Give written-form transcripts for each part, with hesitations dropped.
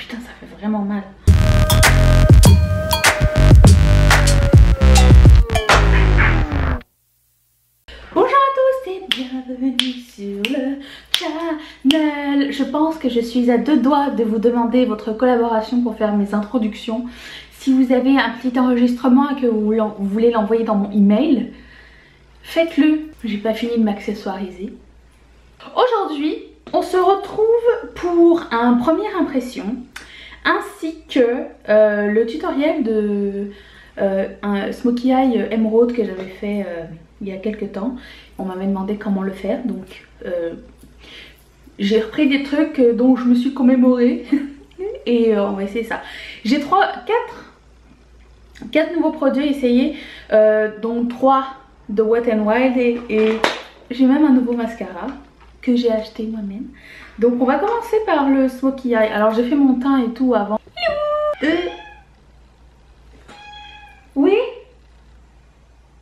Putain, ça fait vraiment mal. Bonjour à tous et bienvenue sur le channel. Je pense que je suis à deux doigts de vous demander votre collaboration pour faire mes introductions. Si vous avez un petit enregistrement et que vous voulez l'envoyer dans mon email, faites-le. J'ai pas fini de m'accessoiriser. Aujourd'hui, on se retrouve pour un première impression ainsi que le tutoriel de un Smokey Eye Emerald que j'avais fait il y a quelques temps. On m'avait demandé comment le faire, donc j'ai repris des trucs dont je me suis commémorée et on va essayer ça. J'ai 4 nouveaux produits à essayer, dont 3 de Wet n Wild et j'ai même un nouveau mascara que j'ai acheté moi-même. Donc on va commencer par le Smokey Eye. Alors j'ai fait mon teint et tout avant. Oui?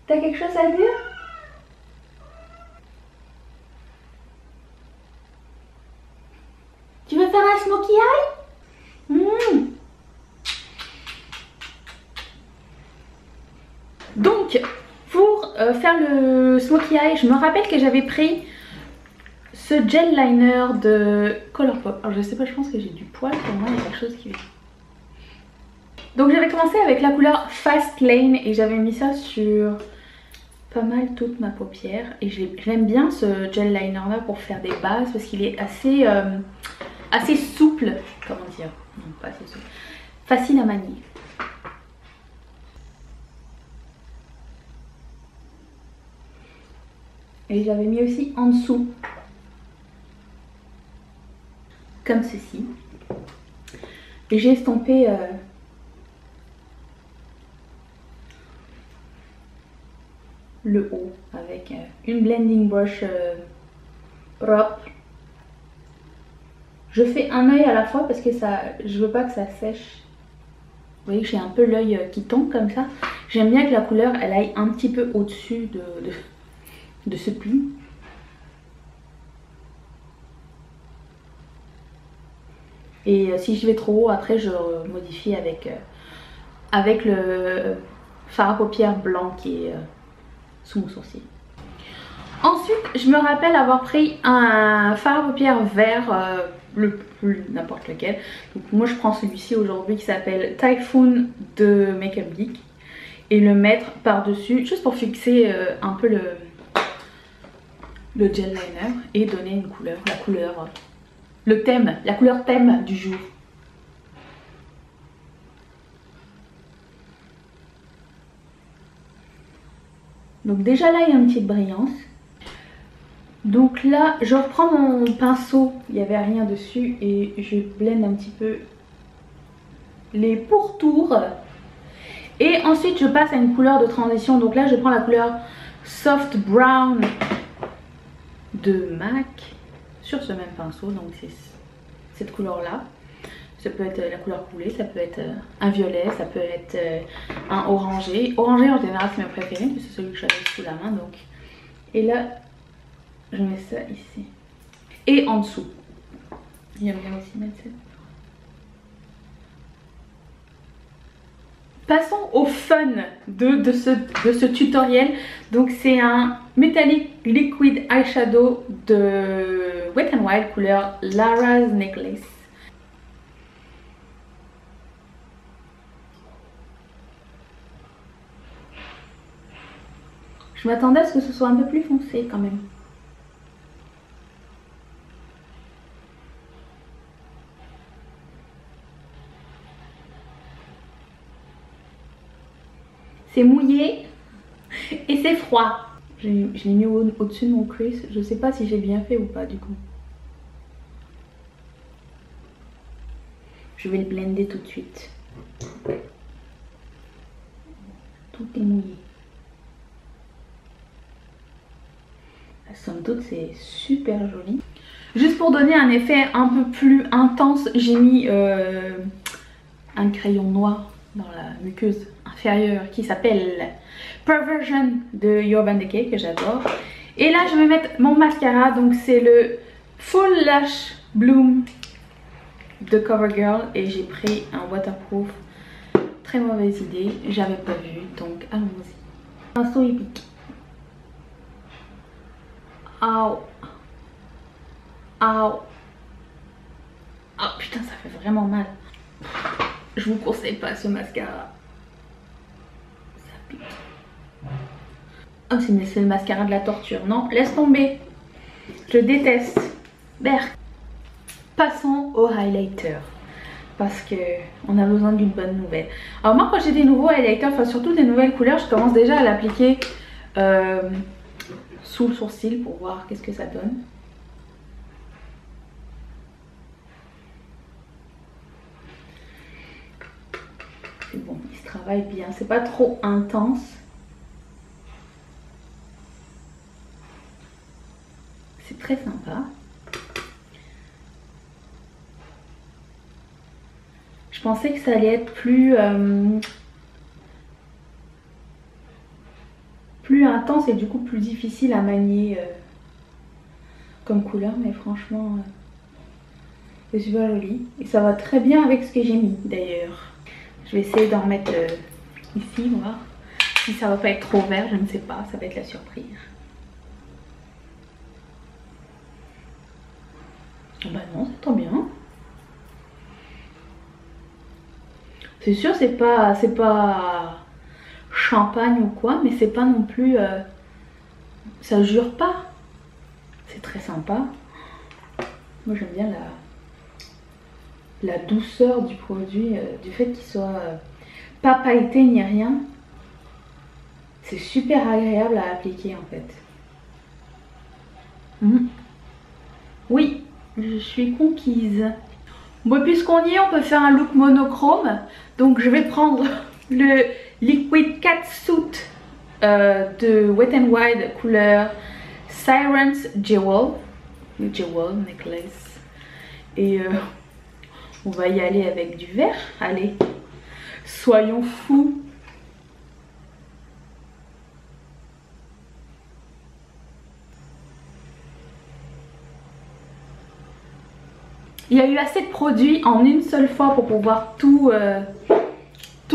T'as quelque chose à dire? Tu veux faire un Smokey Eye? Donc pour faire le Smokey Eye, je me rappelle que j'avais pris ce gel liner de Colourpop. Alors je sais pas, je pense que j'ai du poil pour moi, il y a quelque chose qui vient. Donc j'avais commencé avec la couleur Fast Lane et j'avais mis ça sur pas mal toute ma paupière. Et j'aime bien ce gel liner là pour faire des bases parce qu'il est assez, assez souple. Comment dire? Non, pas assez souple. Facile à manier. Et j'avais mis aussi en dessous. Comme ceci. Et j'ai estampé le haut avec une blending brush propre. Je fais un œil à la fois parce que je veux pas que ça sèche. Vous voyez que j'ai un peu l'œil qui tombe comme ça. J'aime bien que la couleur elle aille un petit peu au-dessus de ce pli. Et si je vais trop haut, après je modifie avec le fard à paupières blanc qui est sous mon sourcil. Ensuite, je me rappelle avoir pris un fard à paupières vert, n'importe lequel. Donc moi je prends celui-ci aujourd'hui qui s'appelle Typhoon de Makeup Geek. Et le mettre par-dessus, juste pour fixer un peu le gel liner et donner une couleur, le thème, la couleur thème du jour. Donc déjà là il y a une petite brillance. Donc là je reprends mon pinceau, il n'y avait rien dessus et je blende un petit peu les pourtours. Et ensuite je passe à une couleur de transition. Donc là je prends la couleur Soft Brown de MAC sur ce même pinceau, donc c'est cette couleur là. Ça peut être la couleur coulée, ça peut être un violet, ça peut être un orangé. Orangé en général c'est mes préférés, mais c'est celui que j'avais sous la main donc. Et là je mets ça ici. Et en dessous. J'aime bien aussi mettre ça. Passons au fun de ce tutoriel. Donc c'est un Metallic Liquid Eyeshadow de Wet n Wild couleur Lara's Necklace. Je m'attendais à ce que ce soit un peu plus foncé quand même. C'est mouillé et c'est froid. Je l'ai mis au-dessus de mon crease. Je sais pas si j'ai bien fait ou pas du coup. Je vais le blender tout de suite. Tout est mouillé. Somme toute c'est super joli. Juste pour donner un effet un peu plus intense, j'ai mis un crayon noir dans la muqueuse inférieure qui s'appelle Perversion de Urban Decay que j'adore. Et là je vais mettre mon mascara, donc c'est le Full Lash Bloom de CoverGirl et j'ai pris un waterproof. Très mauvaise idée, j'avais pas vu, donc allons-y. Un saut épique. Aouh. Aouh. Oh putain, ça fait vraiment mal. Je vous conseille pas ce mascara. Ça pique. Oh, c'est le mascara de la torture. Non, laisse tomber. Je déteste. Berk. Passons au highlighter. Parce que on a besoin d'une bonne nouvelle. Alors moi quand j'ai des nouveaux highlighters, enfin surtout des nouvelles couleurs, je commence déjà à l'appliquer sous le sourcil pour voir qu'est-ce que ça donne. C'est bon, il se travaille bien. C'est pas trop intense. C'est très sympa. Je pensais que ça allait être plus intense et du coup plus difficile à manier comme couleur, mais franchement c'est super joli et ça va très bien avec ce que j'ai mis d'ailleurs. Je vais essayer d'en remettre ici, voir si ça va pas être trop vert, je ne sais pas, ça va être la surprise. Bah non, c'est trop bien. C'est sûr, c'est pas champagne ou quoi, mais c'est pas non plus... ça jure pas. C'est très sympa. Moi j'aime bien la douceur du produit, du fait qu'il soit pas pailleté ni rien. C'est super agréable à appliquer en fait. Oui, je suis conquise. Bon, puisqu'on y est, on peut faire un look monochrome. Donc je vais prendre le Liquid Catsuit de Wet n Wild couleur Siren's Jewel. Le Jewel Necklace. Et on va y aller avec du vert. Allez, soyons fous. Il y a eu assez de produits en une seule fois pour pouvoir tout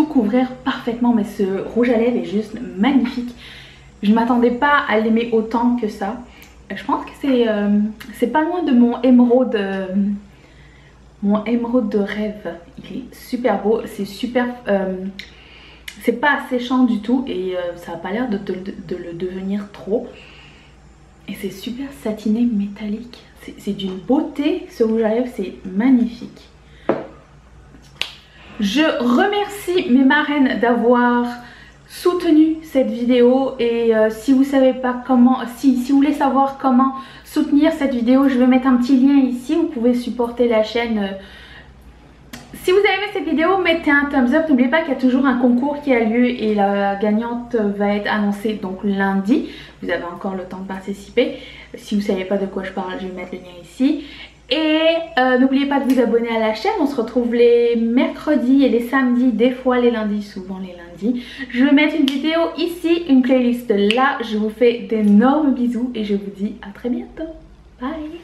couvrir parfaitement, mais ce rouge à lèvres est juste magnifique. Je ne m'attendais pas à l'aimer autant que ça. Je pense que c'est pas loin de mon émeraude de rêve. Il est super beau, c'est super... c'est pas asséchant du tout et ça n'a pas l'air de le devenir trop. Et c'est super satiné métallique. C'est d'une beauté, ce rouge à lèvres, c'est magnifique. Je remercie mes marraines d'avoir soutenu cette vidéo et si vous savez pas comment, si vous voulez savoir comment soutenir cette vidéo, je vais mettre un petit lien ici, vous pouvez supporter la chaîne. Si vous avez aimé cette vidéo, mettez un thumbs up, n'oubliez pas qu'il y a toujours un concours qui a lieu et la gagnante va être annoncée donc lundi, vous avez encore le temps de participer. Si vous ne savez pas de quoi je parle, je vais mettre le lien ici. Et n'oubliez pas de vous abonner à la chaîne, on se retrouve les mercredis et les samedis, des fois les lundis, souvent les lundis. Je vais mettre une vidéo ici, une playlist là, je vous fais d'énormes bisous et je vous dis à très bientôt. Bye!